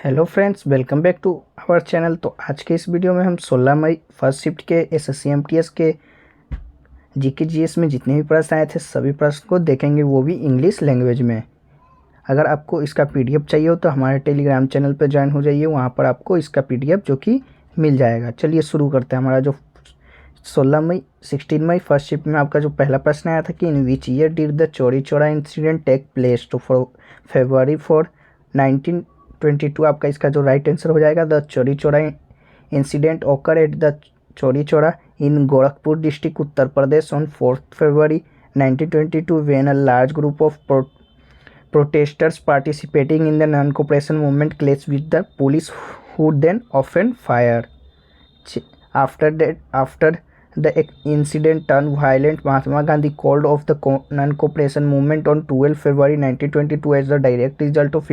Hello friends, welcome back to our channel. तो आज के इस वीडियो में हम 16 मई फर्स्ट शिफ्ट के एसएससी एमटीएस के जीके जीएस में जितने भी प्रश्न आए थे सभी प्रश्न को देखेंगे, वो भी इंग्लिश लैंग्वेज में। अगर आपको इसका पीडीएफ चाहिए हो तो हमारे टेलीग्राम चैनल पर ज्वाइन हो जाइए, वहाँ पर आपको इसका पीडीएफ जो कि मिल जाएगा। चलिए शुरू करते हैं। हमारा जो 16 मई फर्स्ट शिफ्ट में आपका जो पहला प्रश्न आया था कि in which year did the Chauri Chaura incident take place, तो फरवरी 1922 आपका इसका जो राइट आंसर हो जाएगा। द चौरी चौरा इंसिडेंट ओकर at the Chauri Chaura in Gorakhpur district Uttar Pradesh on 4th February 1922 when a large group of protesters participating in the non-cooperation movement clashed with the police who then opened fire. After the incident turned violent, Mahatma Gandhi called off the non-cooperation movement on 12 February 1922 as the direct result of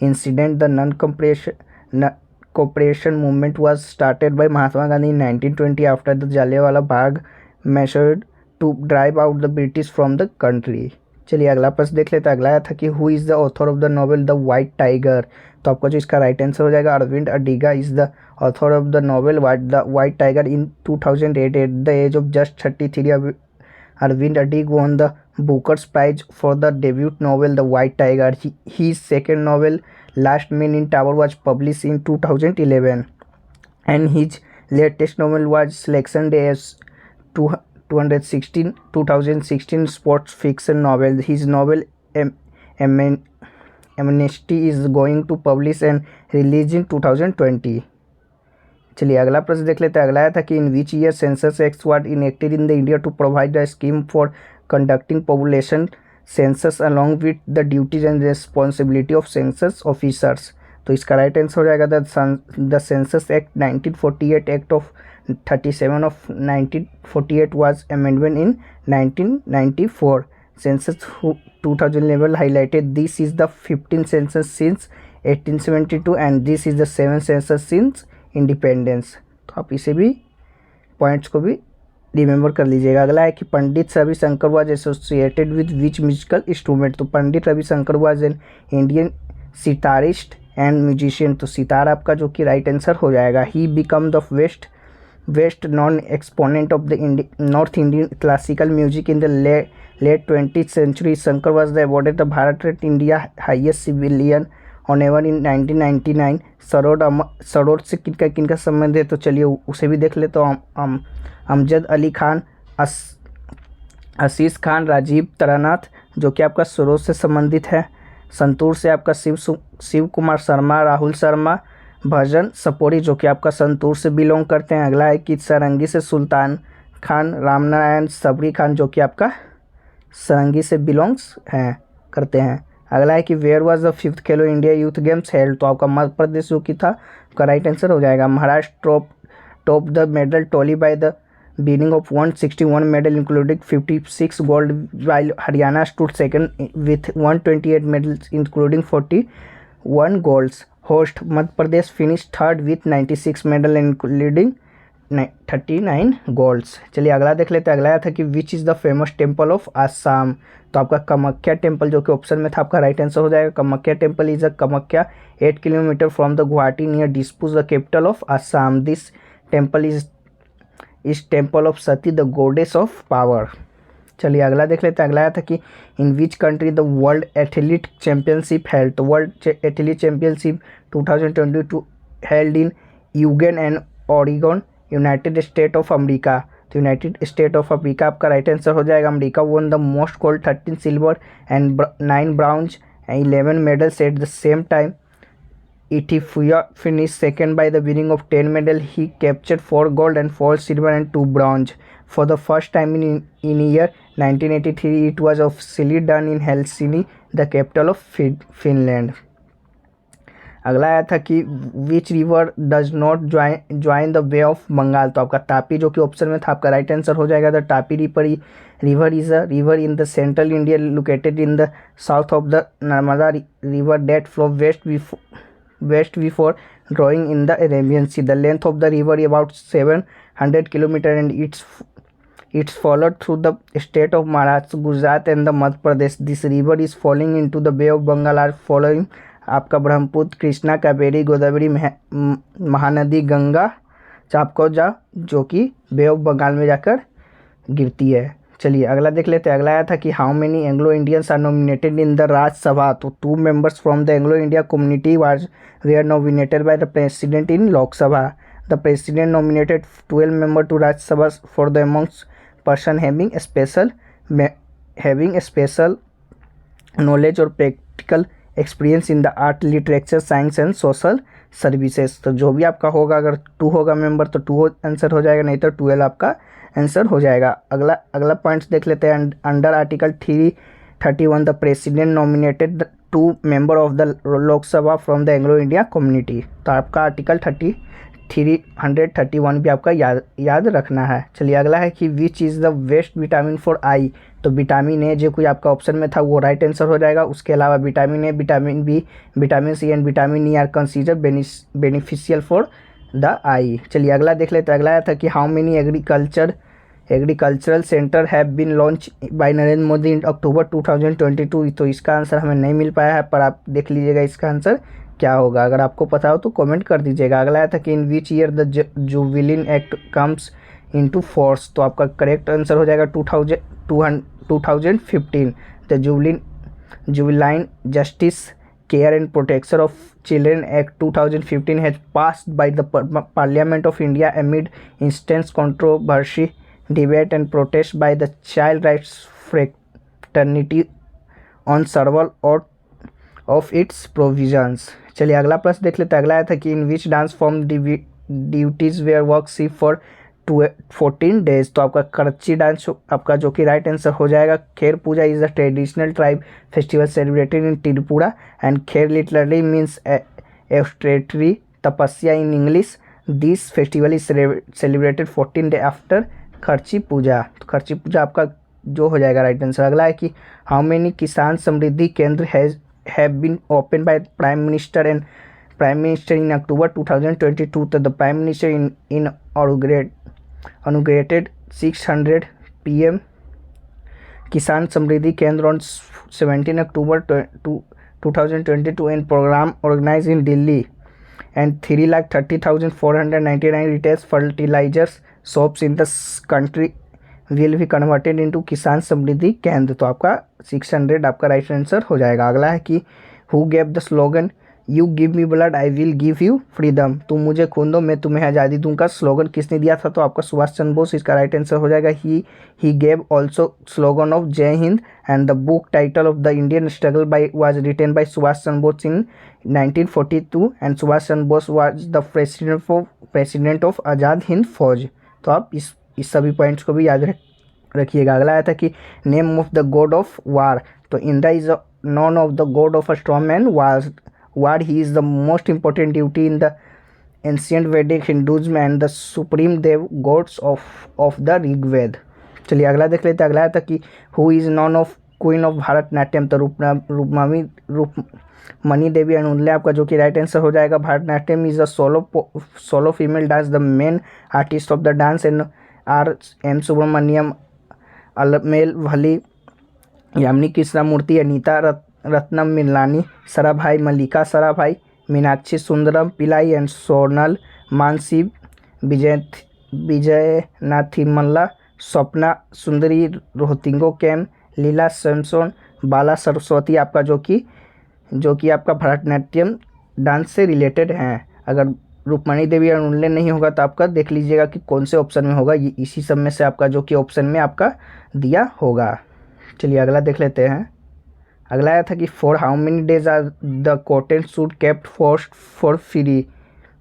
incident. The non-cooperation movement was started by Mahatma Gandhi in 1920 after the Jallianwala Bagh massacre to drive out the British from the country. चलिए अगला प्रश्न देख लेते हैं। अगला आया था कि who is the author of the novel the white tiger, तो आपका जो इसका राइट आंसर हो जाएगा Arvind Adiga is the author of the novel the white tiger. In 2008 at the age of just 33 Arvind Adiga won the Booker's Prize for the debut novel The White Tiger. His second novel Last Man in Tower was published in 2011 and his latest novel was Selection Day as 2016 sports fiction novel. His novel Amnesty is going to publish and release in 2020. चलिए अगला प्रश्न देख लेते हैं। अगला आया था कि in which year census act was enacted in the India to provide a scheme for conducting population census along with the duties and responsibility of census officers, तो इसका राइट आंसर हो जाएगा the census act 1948 act of 37 of 1948 was amendment in 1994. Census 2011 highlighted this is the 15th census since 1872 and this is the 7th census since independence. तो आप इसे भी points को भी रिमेंबर कर लीजिएगा। अगला है कि Pandit Ravishankar was associated with which musical instrument, तो Pandit Ravishankar was an Indian sitarist and musician, तो सितार आपका जो कि राइट आंसर हो जाएगा। He become the best known exponent of the north Indian classical music in the late 20th century. Shankar was the awarded the Bharat Ratna India highest civilian honour in 1999. Sarod से किनका संबंध है, तो चलिए उसे भी देख ले। तो अमजद अली खान, आशीष खान, राजीव तारानाथ जो कि आपका सरोद से संबंधित है। संतूर से आपका शिव कुमार शर्मा, राहुल शर्मा, भजन सपोरी जो कि आपका संतूर से बिलोंग करते हैं। अगला है कि सारंगी से सुल्तान खान, रामनारायण सबरी खान जो कि आपका सारंगी से बिलोंग्स हैं करते हैं। अगला है कि where was the 5th Khelo India youth games held, तो आपका मध्य प्रदेश जो कि था उसका राइट आंसर हो जाएगा। Maharashtra top the medal tally by the winning of 161 medal including 56 gold, while Haryana stood second with 128 medals including 41 golds. Host Madhya Pradesh finish third with 96 medal including 39 golds. चलिए अगला देख लेते हैं। अगला आया था कि which is the famous temple of Assam, तो आपका कामाख्या टेम्पल जो कि ऑप्शन में था आपका राइट आंसर हो जाएगा। Kamakhya temple is a Kamakhya 8 kilometre from the Guwahati near Dispur the capital of Assam. This temple is temple of Sati the goddess of power. चलिए अगला देख लेते हैं। अगला आया था कि in which country the world athlete championship held, तो world athlete championship 2022 held in Eugene and Oregon, United State of America, तो यूनाइटेड स्टेट ऑफ अफ्रीका आपका राइट आंसर हो जाएगा। America won the most gold 13 silver and 9 bronze and 11 medals at the same time. Ethiopia finished second by the winning of 10 medals. He captured 4 gold and 4 silver and 2 bronze. For the first time in year 1983, it was officially done in Helsinki, the capital of Finland. अगला आया था कि which river does not join the way of Bengal, तो आपका तापी जो कि option में था आपका राइट आंसर हो जाएगा। The Tapi river is a river in the central India located in the south of the Narmada river that flow west before drawing in the Arabian sea. The length of the river about 700 kilometre and It's followed through the state of Maharashtra, Gujarat and the Madhya Pradesh. This river is falling into the Bay of Bengal are following आपका ब्रह्मपुत्र, कृष्णा, कावेरी, गोदावरी, महानदी, गंगा, चापकोजा, जो कि बे of Bengal में जाकर गिरती है। चलिए अगला देख लेते हैं। अगला आया था कि how many Anglo Indians are nominated in the Rajya Sabha. तो 2 members from the Anglo India community was where nominated by the president in Lok Sabha. The president nominated 12 member to Rajya Sabha for the amongst person having special knowledge और practical experience in the art, literature, science and social services. तो जो भी आपका होगा, अगर 2 होगा member तो 2 answer हो जाएगा, नहीं तो 12 आपका आंसर हो जाएगा। अगला पॉइंट्स देख लेते हैं। Under article 331 the president nominated the 2 member of the Lok Sabha from the Anglo India community. तो आपका आर्टिकल 331 भी आपका याद रखना है। चलिए अगला है कि which is the best vitamin for I. तो विटामिन ए जो कोई आपका ऑप्शन में था वो राइट आंसर हो जाएगा। उसके अलावा vitamin A, vitamin B, vitamin C and vitamin E are consider beneficial for the eye. चलिए अगला देख लेते हैं। अगला आया था कि how many agricultural centre have been launch by Narendra Modi in October 2022। तो इसका आंसर हमें नहीं मिल पाया है, पर आप देख लीजिएगा इसका आंसर क्या होगा। अगर आपको पता हो तो कमेंट कर दीजिएगा। अगला आया था कि in which year the juvenile act comes into force. तो आपका करेक्ट आंसर हो जाएगा 2015। The juvenile justice care and protection of children act 2015 has passed by the parliament of India amid instance controversy, debate and protest by the child rights fraternity on several or of it's provisions. चलिए अगला प्रश्न देख लेते हैं। अगला आया था कि in which dance form duties were वर्क सी फॉर 14 डेज। तो आपका करची डांस आपका जो कि राइट आंसर हो जाएगा। Ker Puja is the traditional tribe festival celebrated in Tripura and Ker literally means territory tapasya in English. This festival is celebrated 14 day after Kharchi Puja. तो खर्ची पूजा आपका जो हो जाएगा राइट आंसर। अगला है कि हाउ मेनी किसान समृद्धि केंद्र have been opened by Prime Minister in October 2022. तो the Prime Minister inaugurated 600 PM Kisan Samriddhi Kendra on 17 October 2022 in program organized in Delhi, and 3,30,499 retail fertilizers shops in the country will be converted into किसान समृद्धि केंद्र। तो आपका 600 आपका right answer हो जाएगा। अगला है कि who gave the slogan you give me blood I will give you freedom. तुम मुझे खून दो मैं तुम्हें आज़ादी दूंगा, स्लोगन किसने दिया था? तो आपका सुभाष चंद्र बोस इसका राइट आंसर हो जाएगा। He gave also slogan of Jai Hind and the book title of the Indian struggle by was written by Subhash Chandra Bose in 1942 and Subhash Chandra Bose was the president of Azad Hind Fauj. तो आप इस सभी पॉइंट्स को भी याद रखिएगा। अगला आया था कि name of the god of war. तो Indra is known of the god of a strong man war he is the most important duty in the ancient Vedic Hinduism and the supreme deva gods of the Rigveda. चलिए अगला देख लेते हैं। अगला आया था कि who is known of queen of Bharatanatyam. तो रूपमणि देवी अनुल्ले आपका जो कि राइट आंसर हो जाएगा। Bharatanatyam is a solo female dance. The main artist of the dance and are M Subramaniam, Alarmel Valli, Yamini Krishnamurthy, Anita Ratnam मिलानी, सराभाई, मल्लिका सराभाई, मीनाक्षी सुंदरम पिलाई and Sonal Mansi, विजयनाथिमल्ला, Swapna Sundari, रोहतिंगो cam, लीला सैमसोन, बाला सरस्वती आपका जो कि आपका भरतनाट्यम डांस से रिलेटेड हैं। अगर रूपमणि देवी अनुल्ले नहीं होगा तो आपका देख लीजिएगा कि कौन से ऑप्शन में होगा। ये इसी सब में से आपका जो कि ऑप्शन में आपका दिया होगा। चलिए अगला देख लेते हैं। अगला आया था कि for how many days are the cotton suit kept for free.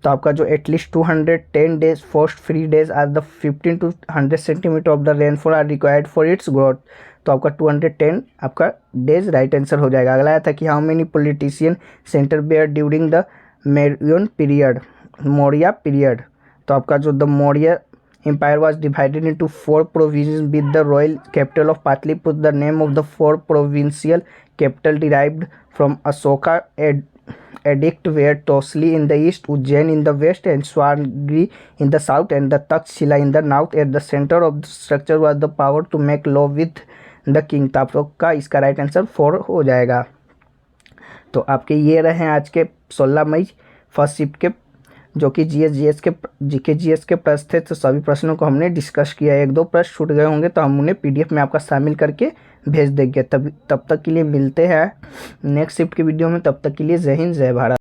तो आपका जो at least 210 days first free days are the 15 to 100 centimetre of the rainfall are required for its growth. तो आपका 210 आपका डेज राइट आंसर हो जाएगा। अगला आया था कि how many politician centre bear during the Maurya period. तो आपका जो the Maurya empire was divided into 4 province with the royal capital of Pataliputra. The name of the 4 provincial capital derived from Ashoka edict were Tosli in the east, Ujjain in the west, and Swagri in the south, and the Takshila in the north. At the center of the structure was the power to make law with the king। तो आपका इसका right answer 4 हो जाएगा। तो आपके ये रहे आज के 16 मई फर्स्ट शिफ्ट के जो कि जीके जीएस के प्रश्न थे। तो सभी प्रश्नों को हमने डिस्कस किया। एक दो प्रश्न छूट गए होंगे तो हम उन्हें पीडीएफ में आपका शामिल करके भेज देंगे। तब तक के लिए मिलते हैं नेक्स्ट शिफ्ट की वीडियो में। तब तक के लिए जय हिंद जय भारत।